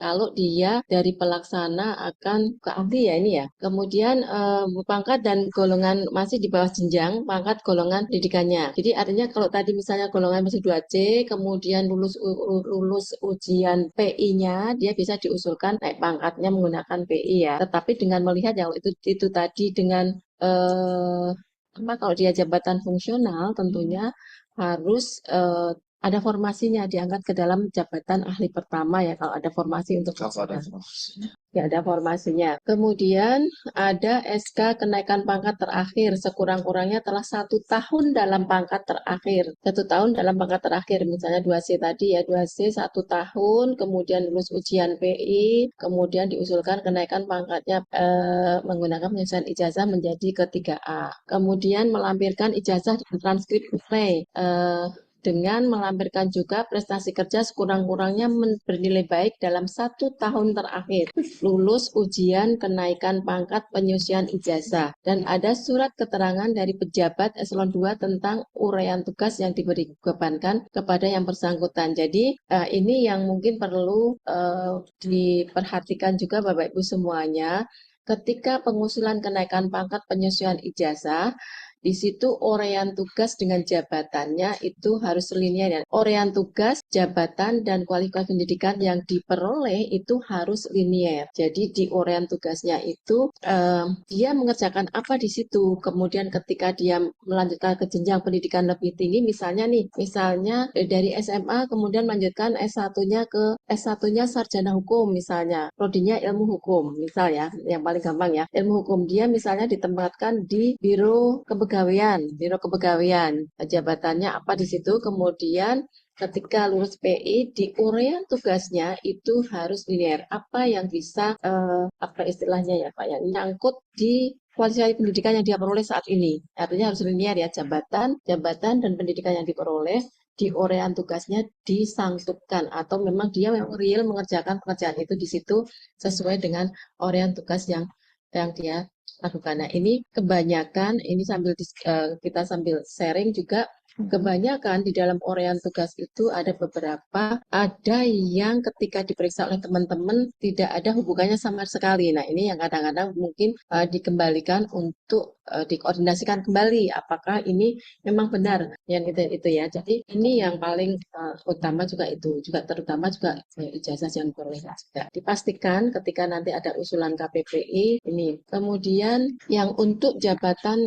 kalau dia dari pelaksana akan ke ahli ya ini ya. Kemudian pangkat dan golongan masih di bawah jenjang pangkat golongan pendidikannya. Jadi artinya kalau tadi misalnya golongan masih 2C, kemudian lulus ujian PI-nya, dia bisa diusulkan naik pangkatnya menggunakan PI ya. Tetapi dengan melihat yang itu tadi dengan apa kalau dia jabatan fungsional tentunya harus ada formasinya diangkat ke dalam jabatan ahli pertama ya kalau ada formasi untuk ya ada formasinya. Kemudian ada SK kenaikan pangkat terakhir sekurang-kurangnya telah 1 tahun dalam pangkat terakhir. 1 tahun dalam pangkat terakhir, misalnya 2C tadi ya 2C 1 tahun, kemudian lulus ujian PI, kemudian diusulkan kenaikan pangkatnya menggunakan penyelesaian ijazah menjadi ke 3A. Kemudian melampirkan ijazah dan transkrip nilai. Dengan melampirkan juga prestasi kerja sekurang-kurangnya bernilai baik dalam 1 tahun terakhir, lulus ujian kenaikan pangkat penyusian ijazah, dan ada surat keterangan dari pejabat eselon 2 tentang uraian tugas yang diberi bebankan kepada yang bersangkutan. Jadi ini yang mungkin perlu diperhatikan juga Bapak Ibu semuanya, ketika pengusulan kenaikan pangkat penyusian ijazah, di situ uraian tugas dengan jabatannya itu harus linear. Uraian tugas, jabatan, dan kualifikasi pendidikan yang diperoleh itu harus linear. Jadi di uraian tugasnya itu dia mengerjakan apa di situ. Kemudian ketika dia melanjutkan ke jenjang pendidikan lebih tinggi, misalnya dari SMA kemudian melanjutkan S1-nya ke S1-nya sarjana hukum misalnya. Prodinya ilmu hukum misalnya, yang paling gampang ya. Ilmu hukum dia misalnya ditempatkan di Biro Kepegawaian, jabatannya apa di situ, kemudian ketika lulus PI di uraian tugasnya itu harus linear. Apa yang bisa apa istilahnya ya Pak yang nyangkut di kualifikasi pendidikan yang dia peroleh saat ini. Artinya harus linear ya, jabatan dan pendidikan yang diperoleh di uraian tugasnya disangkutkan atau memang dia memang real mengerjakan pekerjaan itu di situ sesuai dengan uraian tugas yang dia lakukan. Nah, ini kebanyakan, ini kita sambil sharing juga, kebanyakan di dalam uraian tugas itu ada yang ketika diperiksa oleh teman-teman tidak ada hubungannya sama sekali. Nah, ini yang kadang-kadang mungkin dikembalikan untuk dikoordinasikan kembali apakah ini memang benar yang itu ya. Jadi ini yang paling utama juga itu, juga terutama juga ijazah yang diperoleh juga. Dipastikan ketika nanti ada usulan KPPI ini. Kemudian yang untuk jabatan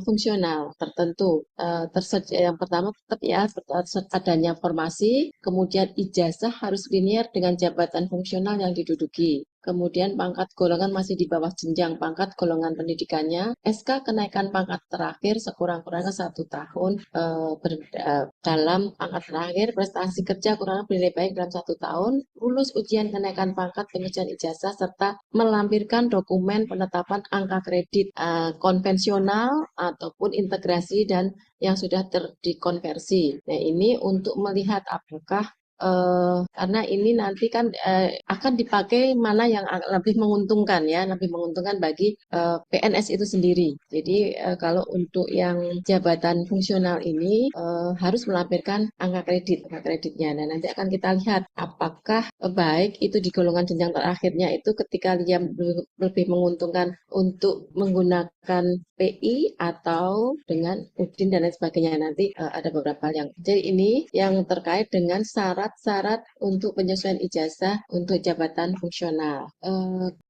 fungsional tertentu yang pertama tetap ya adanya formasi, kemudian ijazah harus linear dengan jabatan fungsional yang diduduki. Kemudian pangkat golongan masih di bawah jenjang pangkat golongan pendidikannya. SK kenaikan pangkat terakhir sekurang-kurangnya 1 tahun dalam pangkat terakhir, prestasi kerja kurang lebih baik dalam 1 tahun, lulus ujian kenaikan pangkat penyucian ijazah serta melampirkan dokumen penetapan angka kredit konvensional ataupun integrasi dan yang sudah dikonversi. Nah, ini untuk melihat apakah karena ini nanti kan akan dipakai mana yang lebih menguntungkan ya, lebih menguntungkan bagi PNS itu sendiri. Jadi kalau untuk yang jabatan fungsional ini harus melampirkan angka kreditnya. Nah, nanti akan kita lihat apakah baik itu di golongan jenjang terakhirnya itu ketika dia lebih menguntungkan untuk menggunakan PI atau dengan UDIN dan lain sebagainya. Nanti ada beberapa hal yang. Jadi ini yang terkait dengan syarat-syarat untuk penyesuaian ijazah untuk jabatan fungsional.